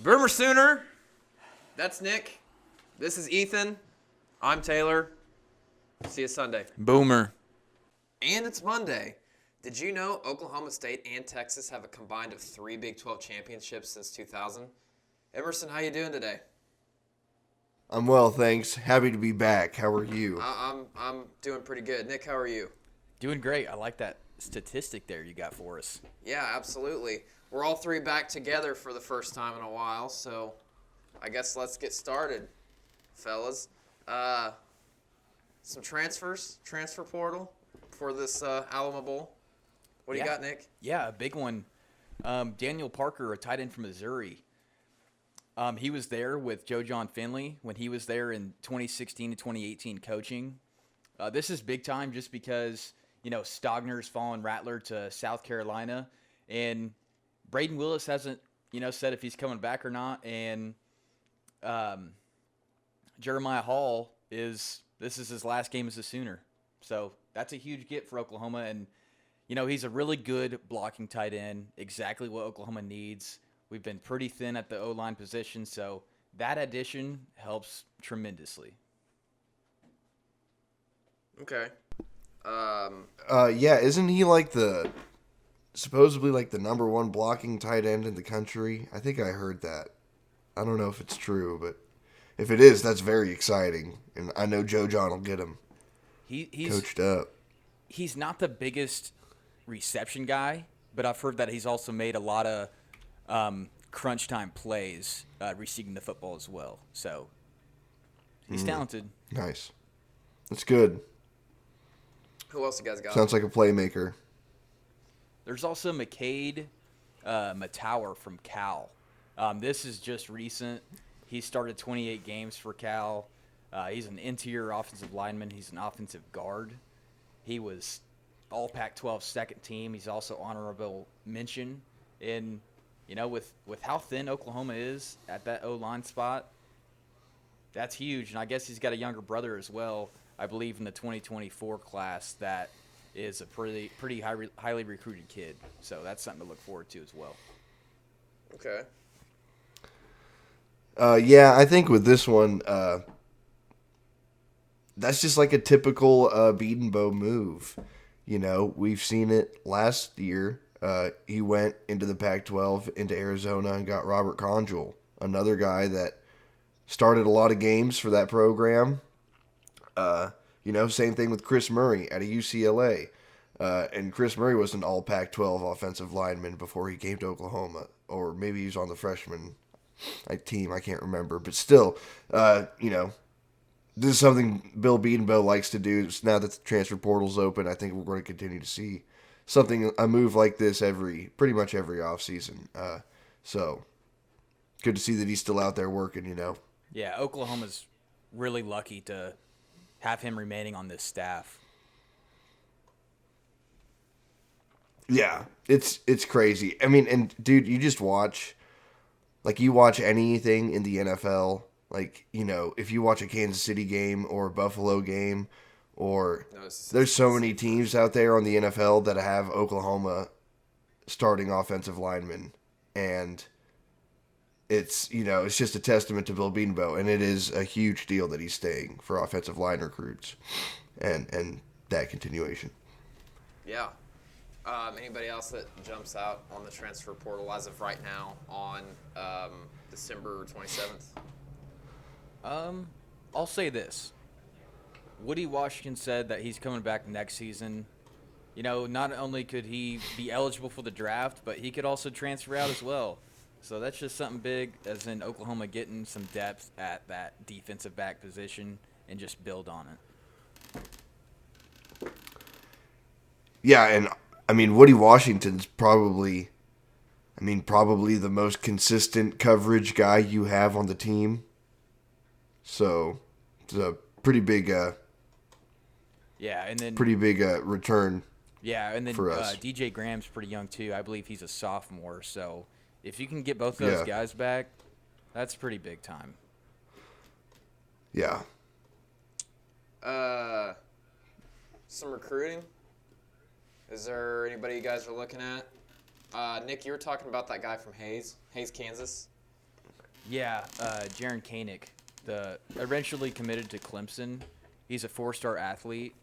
Boomer Sooner. That's Nick. This is Ethan. I'm Taylor. See you Sunday. Boomer. And it's Monday. Did you know Oklahoma State and Texas have a combined of 3 Big 12 championships since 2000? Emerson, how you doing today? I'm well, thanks. Happy to be back. How are you? I'm doing pretty good. Nick, how are you? Doing great. I like that statistic there you got for us. Yeah, absolutely. We're all 3 back together for the first time in a while, so I guess let's get started, fellas. Some transfer portal for this Alamo Bowl. What do you got, Nick? Yeah, a big one. Daniel Parker, a tight end from Missouri. He was there with Joe John Finley when he was there in 2016 to 2018 coaching. This is big time just because, Stogner's fallen Rattler to South Carolina, and Braden Willis hasn't, said if he's coming back or not, and Jeremiah Hall this is his last game as a Sooner. So that's a huge get for Oklahoma, and, he's a really good blocking tight end, exactly what Oklahoma needs. We've been pretty thin at the O-line position, so that addition helps tremendously. Okay. Yeah, isn't he supposedly the number one blocking tight end in the country? I think I heard that. I don't know if it's true, but if it is, that's very exciting. And I know Joe John will get him He's coached up. He's not the biggest reception guy, but I've heard that he's also made a lot of crunch time plays receiving the football as well. So he's talented. Nice. That's good. Who else you guys got? Sounds like a playmaker. There's also McCade Matower from Cal. This is just recent. He started 28 games for Cal. He's an interior offensive lineman. He's an offensive guard. He was all Pac-12 second team. He's also honorable mention. And, with how thin Oklahoma is at that O-line spot, that's huge. And I guess he's got a younger brother as well, I believe, in the 2024 class that is a pretty highly recruited kid. So that's something to look forward to as well. Okay. Yeah, I think with this one, that's just like a typical Beatenbow move. We've seen it last year. He went into the Pac-12, into Arizona, and got Robert Conjul, another guy that started a lot of games for that program. Same thing with Chris Murray at a UCLA. And Chris Murray was an all Pac-12 offensive lineman before he came to Oklahoma. Or maybe he was on the freshman team, I can't remember. But still, this is something Bill Beatenbow likes to do. Now that the transfer portal's open, I think we're going to continue to see a move like this pretty much every offseason. So, good to see that he's still out there working, Yeah, Oklahoma's really lucky to have him remaining on this staff. Yeah, it's crazy. I mean, and dude, you just watch, you watch anything in the NFL, if you watch a Kansas City game or a Buffalo game, or there's so many teams out there on the NFL that have Oklahoma starting offensive linemen, and it's just a testament to Bill Beatenbow, and it is a huge deal that he's staying for offensive line recruits, and that continuation. Yeah. Anybody else that jumps out on the transfer portal as of right now on December 27th? I'll say this. Woody Washington said that he's coming back next season. Not only could he be eligible for the draft, but he could also transfer out as well. So that's just something big, as in Oklahoma getting some depth at that defensive back position and just build on it. Yeah, and Woody Washington's probably the most consistent coverage guy you have on the team. So it's a pretty big return. Yeah, and then for us. DJ Graham's pretty young too. I believe he's a sophomore. So if you can get both of those guys back, that's pretty big time. Yeah. Some recruiting. Is there anybody you guys are looking at? Nick, you were talking about that guy from Hays, Kansas. Yeah, Jaron Koenig, eventually committed to Clemson. He's a 4-star athlete.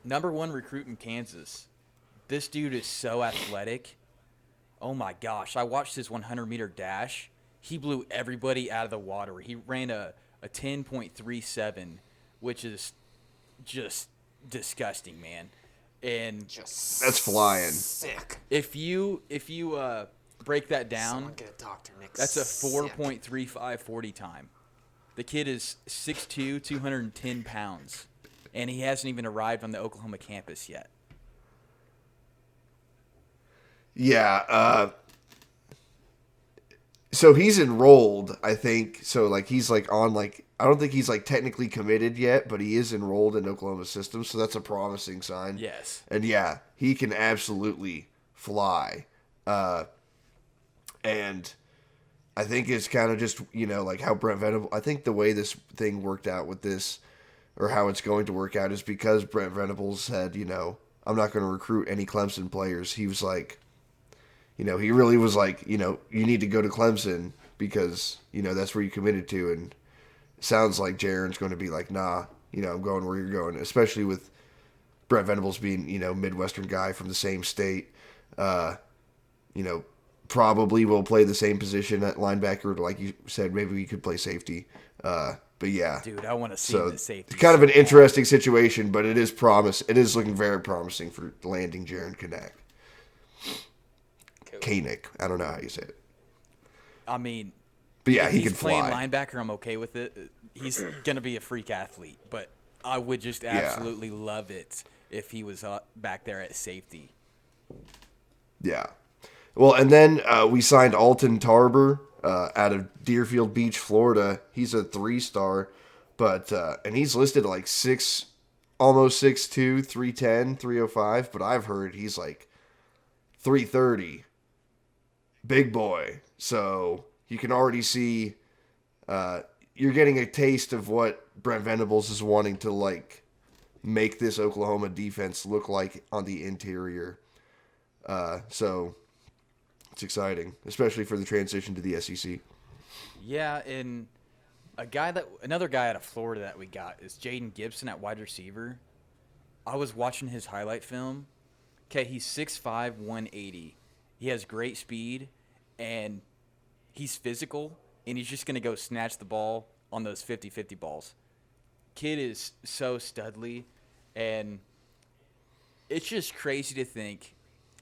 Number 1 recruit in Kansas. This dude is so athletic. Oh my gosh. I watched his 100-meter dash. He blew everybody out of the water. He ran a 10.37, which is just disgusting, man. And that's flying. Sick. if you break that Someone down, get a Dr. Nick. that's a Sick. 4.35 40 time. The kid is 6'2", 210 pounds, and he hasn't even arrived on the Oklahoma campus yet. Yeah. So he's enrolled, I think. So like he's like on like I don't think he's like technically committed yet, but he is enrolled in Oklahoma's system, so that's a promising sign. Yes. And yeah, he can absolutely fly. And I think it's kind of just, like how Brent Venables, I think the way this thing worked out with this, or how it's going to work out, is because Brent Venables said, I'm not going to recruit any Clemson players. He was like, he really was like, you need to go to Clemson because, that's where you committed to. And it sounds like Jaron's going to be like, nah, I'm going where you're going, especially with Brent Venables being, Midwestern guy from the same state. Probably will play the same position at linebacker. Like you said, maybe we could play safety. But yeah. Dude, I want to see the safety. It's kind of an interesting situation, but it is looking very promising for landing Jaron Koenig. Koenig. I don't know how you say it. I mean, but yeah, if he he's can playing fly. linebacker, I'm okay with it. He's going to be a freak athlete, but I would just absolutely love it if he was back there at safety. Yeah. Well, and then we signed Alton Tarber out of Deerfield Beach, Florida. He's a 3-star, but and he's listed at like almost 6'2", 310, 305, but I've heard he's like 330. Big boy. So you can already see you're getting a taste of what Brent Venables is wanting to like make this Oklahoma defense look like on the interior. So it's exciting, especially for the transition to the SEC. Yeah, and another guy out of Florida that we got is Jayden Gibson at wide receiver. I was watching his highlight film. Okay, he's 6'5", 180. He has great speed, and he's physical, and he's just going to go snatch the ball on those 50-50 balls. Kid is so studly, and it's just crazy to think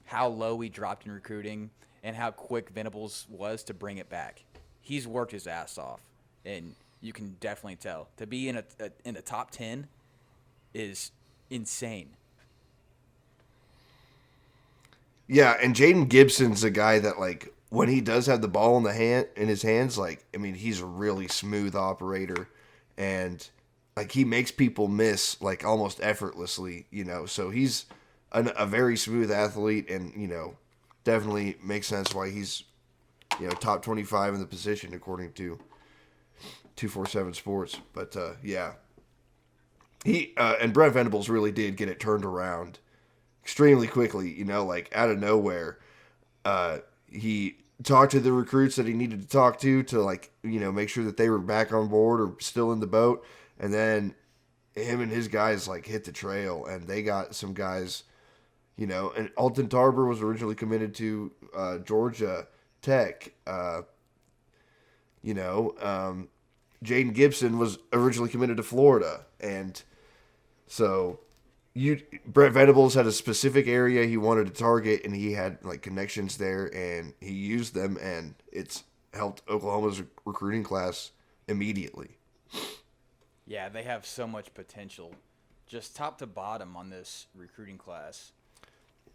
how low we dropped in recruiting and how quick Venables was to bring it back. He's worked his ass off, and you can definitely tell. To be in the top 10 is insane. Yeah, and Jaden Gibson's a guy that, like, when he does have the ball in his hands, like, I mean, he's a really smooth operator, and like he makes people miss like almost effortlessly, So he's a very smooth athlete, and definitely makes sense why he's top 25 in the position according to 247 Sports. But yeah, he and Brent Venables really did get it turned around extremely quickly. Like out of nowhere, he talked to the recruits that he needed to talk to like make sure that they were back on board or still in the boat, and then him and his guys like hit the trail, and they got some guys. And Alton Tarber was originally committed to Georgia Tech. Jaden Gibson was originally committed to Florida. And so Brent Venables had a specific area he wanted to target, and he had like connections there, and he used them, and it's helped Oklahoma's recruiting class immediately. Yeah, they have so much potential, just top to bottom on this recruiting class.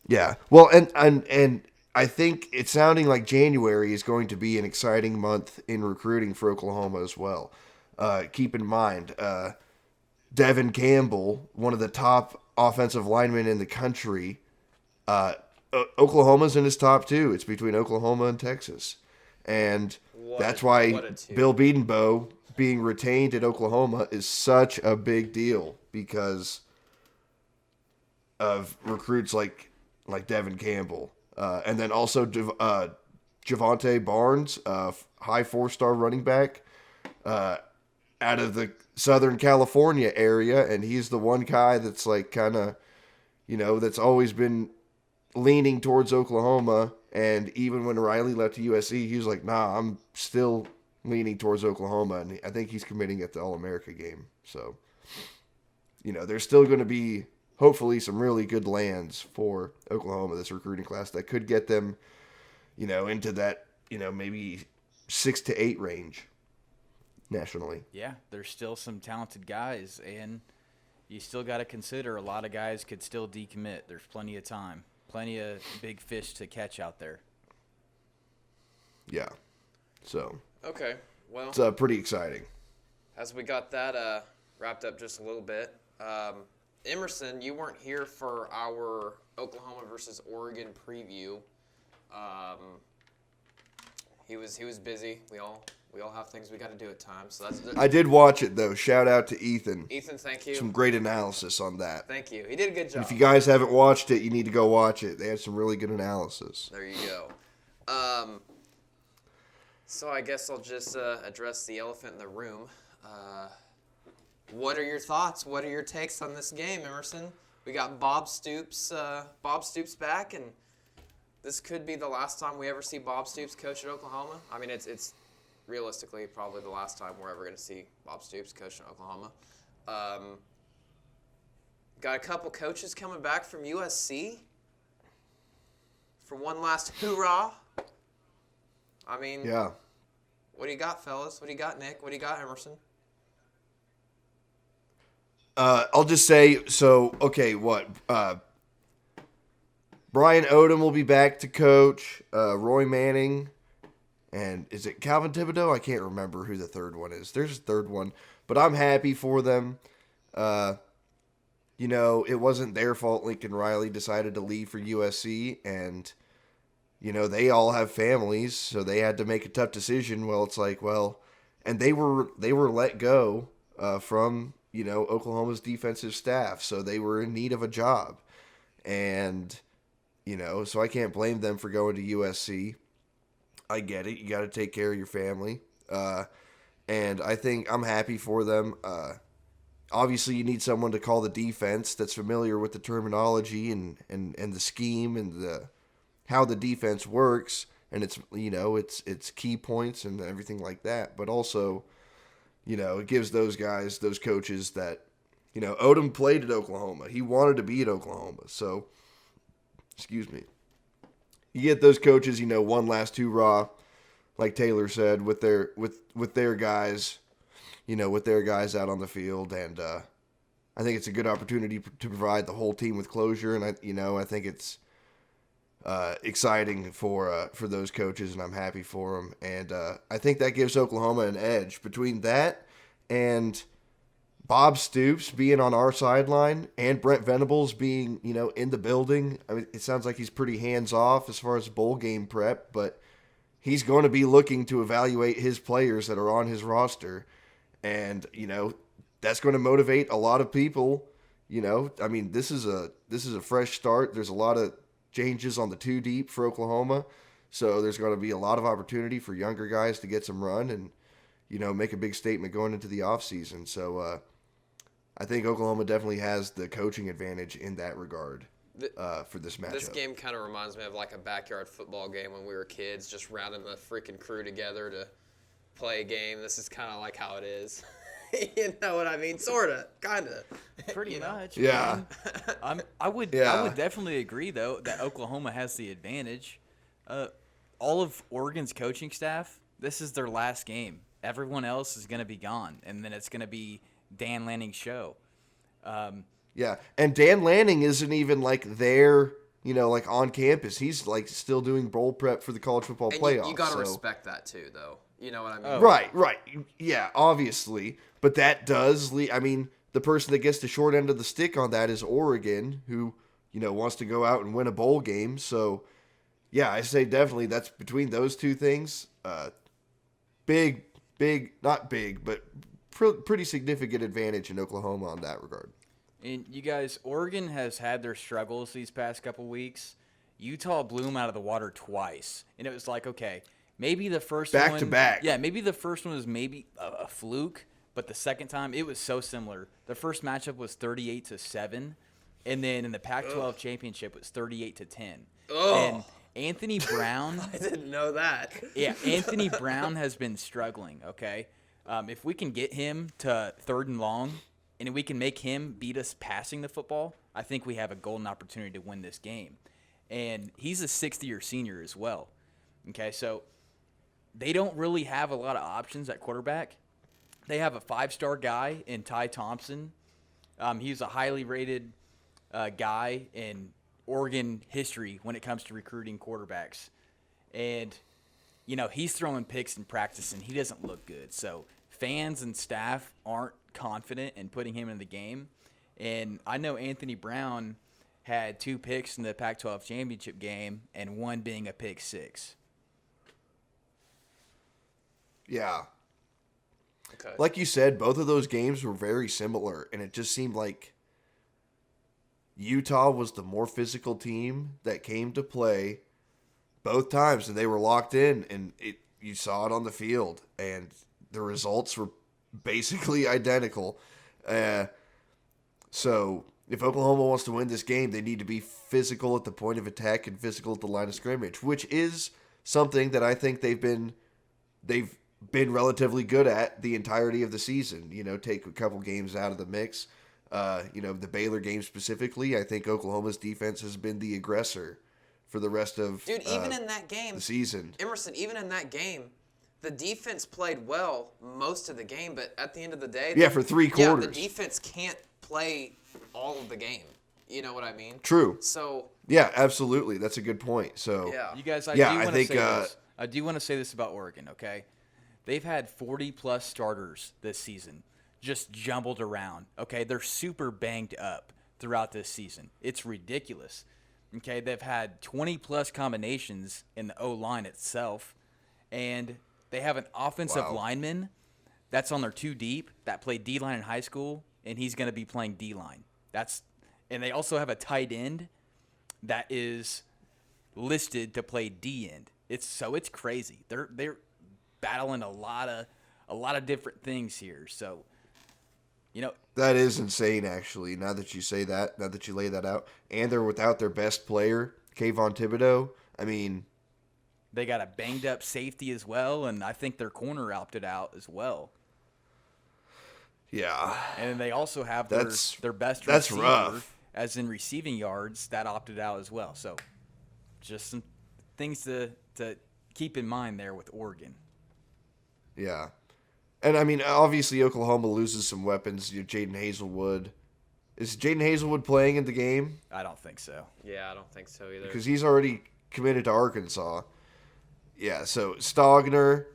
Yeah. Well, and I think it's sounding like January is going to be an exciting month in recruiting for Oklahoma as well. Keep in mind, Devin Campbell, one of the top offensive linemen in the country, Oklahoma's in his top 2. It's between Oklahoma and Texas. And that's why Bill Bedenbaugh being retained at Oklahoma is such a big deal because of recruits like Devin Campbell. And then also Javonte Barnes, high 4-star running back, out of the Southern California area, and he's the one guy that's like kind of, that's always been leaning towards Oklahoma. And even when Riley left to USC, he was like, nah, I'm still leaning towards Oklahoma. And I think he's committing at the All-America game. So, there's still going to be hopefully some really good lands for Oklahoma, this recruiting class, that could get them, into that, maybe 6 to 8 range nationally. Yeah, there's still some talented guys, and you still got to consider a lot of guys could still decommit. There's plenty of time, plenty of big fish to catch out there. Yeah. So. Okay, well. It's pretty exciting. As we got that wrapped up just a little bit, Emerson, you weren't here for our Oklahoma versus Oregon preview. He was busy. We all have things we got to do at times. So that's. I did watch it though. Shout out to Ethan. Ethan, thank you. Some great analysis on that. Thank you. He did a good job. If you guys haven't watched it, you need to go watch it. They had some really good analysis. There you go. So I guess I'll just address the elephant in the room. What are your thoughts? What are your takes on this game, Emerson? We got Bob Stoops back, and this could be the last time we ever see Bob Stoops coach at Oklahoma. I mean, it's realistically probably the last time we're ever going to see Bob Stoops coach in Oklahoma. Got a couple coaches coming back from USC for one last hoorah. I mean, yeah. What do you got, fellas? What do you got, Nick? What do you got, Emerson? I'll just say, so, okay, what? Brian Odom will be back to coach. Roy Manning. And is it Calvin Thibodeau? I can't remember who the third one is. There's a third one. But I'm happy for them. It wasn't their fault Lincoln Riley decided to leave for USC. And, they all have families. So they had to make a tough decision. Well, it's like, and they were let go from, Oklahoma's defensive staff. So they were in need of a job. And, so I can't blame them for going to USC. I get it. You got to take care of your family. And I think I'm happy for them. Obviously, you need someone to call the defense that's familiar with the terminology and the scheme and how the defense works. And it's key points and everything like that. But also, it gives those guys, those coaches that, Odom played at Oklahoma. He wanted to be at Oklahoma. So, excuse me. You get those coaches, one last hoorah, like Taylor said, with their guys, with their guys out on the field, and I think it's a good opportunity to provide the whole team with closure, and I think it's exciting for those coaches, and I'm happy for them, and I think that gives Oklahoma an edge between that and Bob Stoops being on our sideline and Brent Venables being, in the building. I mean, it sounds like he's pretty hands-off as far as bowl game prep, but he's going to be looking to evaluate his players that are on his roster. And, that's going to motivate a lot of people. I mean, this is a fresh start. There's a lot of changes on the 2 deep for Oklahoma. So there's going to be a lot of opportunity for younger guys to get some run and, make a big statement going into the offseason. So, I think Oklahoma definitely has the coaching advantage in that regard for this matchup. This game kind of reminds me of like a backyard football game when we were kids, just rounding the freaking crew together to play a game. This is kind of like how it is. You know what I mean? Sort of, kind of. Pretty much. Yeah. I would definitely agree, though, that Oklahoma has the advantage. All of Oregon's coaching staff, this is their last game. Everyone else is going to be gone, and then it's going to be Dan Lanning's show. Yeah, and Dan Lanning isn't even like there, like on campus. He's like still doing bowl prep for the college football playoffs. You got to respect that too, though. You know what I mean? Oh. Right. Yeah, obviously. But that does the person that gets the short end of the stick on that is Oregon, who, wants to go out and win a bowl game. So, yeah, I say definitely that's between those two things. Big, not big, but pretty significant advantage in Oklahoma on that regard. And you guys, Oregon has had their struggles these past couple weeks. Utah blew them out of the water twice. And it was like, okay, maybe the first Back one. to back. Yeah, maybe the first one was maybe a fluke, but the second time it was so similar. The first matchup was 38-7, and then in the Pac-12 championship it was 38-10. And Anthony Brown. I didn't know that. Yeah, Anthony Brown has been struggling, okay? If we can get him to 3rd and long and we can make him beat us passing the football, I think we have a golden opportunity to win this game. And he's a 6th-year senior as well, okay? So they don't really have a lot of options at quarterback. They have a 5-star guy in Ty Thompson. He's a highly rated guy in Oregon history when it comes to recruiting quarterbacks. And, he's throwing picks in practice, and he doesn't look good. So fans and staff aren't confident in putting him in the game. And I know Anthony Brown had 2 picks in the Pac-12 championship game, and one being a pick 6. Yeah. Okay. Like you said, both of those games were very similar, and it just seemed like Utah was the more physical team that came to play both times, and they were locked in, and you saw it on the field, and the results were basically identical. So if Oklahoma wants to win this game, they need to be physical at the point of attack and physical at the line of scrimmage, which is something that I think they've been relatively good at the entirety of the season. Take a couple games out of the mix. The Baylor game specifically, I think Oklahoma's defense has been the aggressor for the rest of even in that game, the season. Emerson, even in that game, the defense played well most of the game, but at the end of the day, for 3 quarters. the defense can't play all of the game. You know what I mean? True. So yeah, absolutely. That's a good point. So yeah, You guys, I do want to say this about Oregon, okay? They've had 40-plus starters this season, just jumbled around, okay? They're super banged up throughout this season. It's ridiculous, okay? They've had 20-plus combinations in the O-line itself, and they have an offensive lineman that's on their 2 deep that played D-line in high school, and he's going to be playing D-line. And they also have a tight end that is listed to play D-end. It's crazy. They're battling a lot of different things here. So, that is insane, actually. Now that you say that, now that you lay that out, and they're without their best player, Kayvon Thibodeau. I mean, they got a banged up safety as well, and I think their corner opted out as well. Yeah, and they also have their best that's receiver, rough. As in receiving yards, that opted out as well. So, just some things to keep in mind there with Oregon. Yeah. And, I mean, obviously Oklahoma loses some weapons. Jaden Hazelwood. Is Jaden Hazelwood playing in the game? I don't think so. Yeah, I don't think so either. Because he's already committed to Arkansas. Yeah, so Stogner,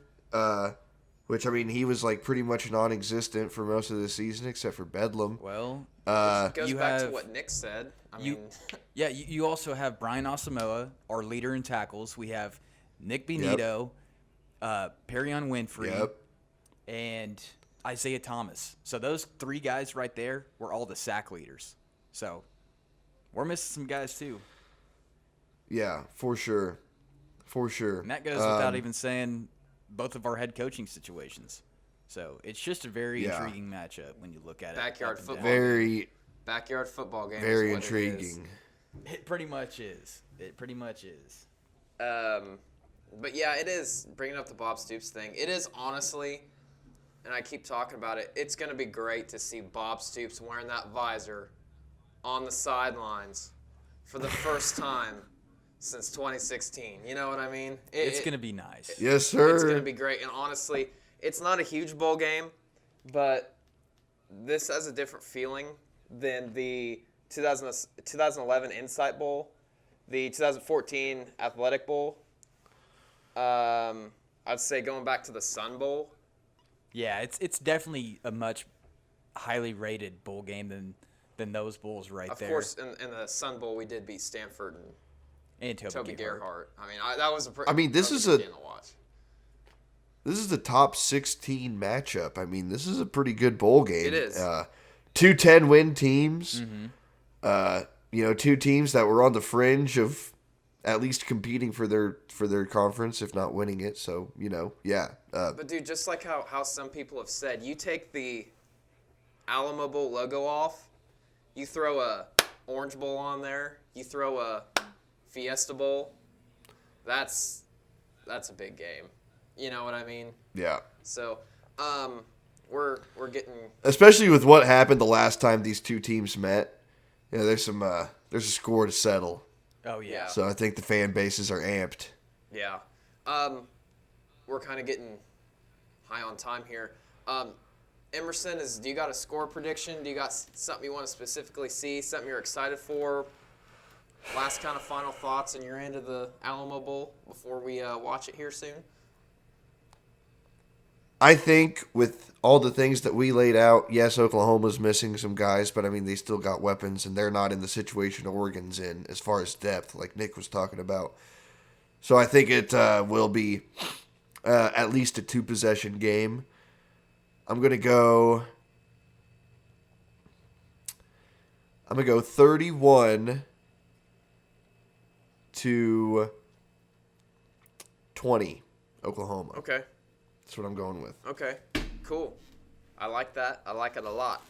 which, I mean, he was, pretty much non-existent for most of the season except for Bedlam. Well, which goes back to what Nick said. You also have Brian Asamoah, our leader in tackles. We have Nick Benito, Perrion Winfrey, and Isaiah Thomas. So those 3 guys right there were all the sack leaders. So we're missing some guys too. Yeah, for sure. For sure. And that goes without even saying both of our head coaching situations. So it's just a very intriguing matchup when you look at Backyard it. football. Backyard football game. Very is what intriguing. It pretty much is. But yeah, it is. Bringing up the Bob Stoops thing, it is honestly, and I keep talking about it, it's going to be great to see Bob Stoops wearing that visor on the sidelines for the first time since 2016. You know what I mean? It's going to be nice. Yes, sir. It's going to be great. And honestly, it's not a huge bowl game, but this has a different feeling than the 2011 Insight Bowl, the 2014 Athletic Bowl. I'd say going back to the Sun Bowl. Yeah, it's definitely a much highly rated bowl game than those bowls right there. Of course, in the Sun Bowl, we did beat Stanford and Toby Gerhart. I mean, that was a pretty. I mean, this is game to watch. This is the top 16 matchup. I mean, this is a pretty good bowl game. It is. 2 10-win teams. Mm-hmm. 2 teams that were on the fringe of at least competing for their conference, if not winning it. So yeah. But dude, just like how some people have said, you take the Alamo Bowl logo off, you throw a Orange Bowl on there, you throw a Fiesta Bowl. That's a big game. You know what I mean? Yeah. So, we're getting, especially with what happened the last time these two teams met. There's a score to settle. Oh yeah. So I think the fan bases are amped. yeah. We're kind of getting high on time here. Emerson, do you got a score prediction? Do you got something you want to specifically see? Something you're excited for? Last kind of final thoughts on your end of the Alamo Bowl before we watch it here soon? I think with all the things that we laid out, yes, Oklahoma's missing some guys, but I mean they still got weapons, and they're not in the situation Oregon's in as far as depth, like Nick was talking about. So I think it will be at least a 2-possession game. I'm gonna go 31-20 Oklahoma. Okay. That's what I'm going with. Okay. Cool. I like that. I like it a lot.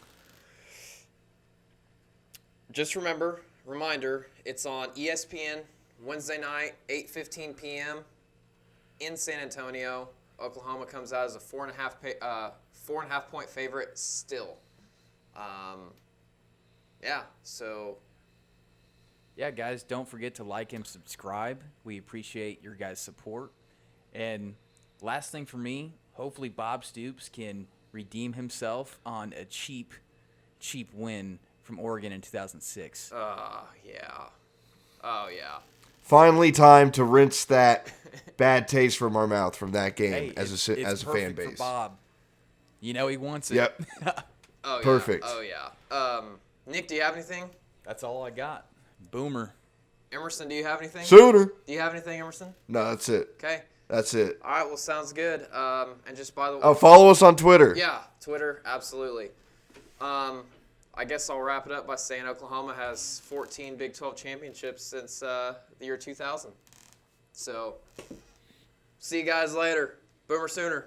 Just reminder, it's on ESPN Wednesday night, 8:15 p.m. in San Antonio. Oklahoma comes out as a 4.5 point favorite still. Yeah, so. Yeah, guys, don't forget to like and subscribe. We appreciate your guys' support. And last thing for me, hopefully Bob Stoops can redeem himself on a cheap win from Oregon in 2006. Yeah. Oh, yeah. Finally, time to rinse that bad taste from our mouth from that game Hey, as a fan perfect base. for Bob. He wants it. Yep. Oh, Perfect. Yeah. Oh, yeah. Nick, do you have anything? That's all I got. Boomer. Emerson, do you have anything? Sooner. Do you have anything, Emerson? No, that's it. Okay. That's it. All right, well, sounds good. And just by the way. Oh, follow us on Twitter. Yeah, Twitter, absolutely. I guess I'll wrap it up by saying Oklahoma has 14 Big 12 championships since the year 2000. So, see you guys later. Boomer Sooner.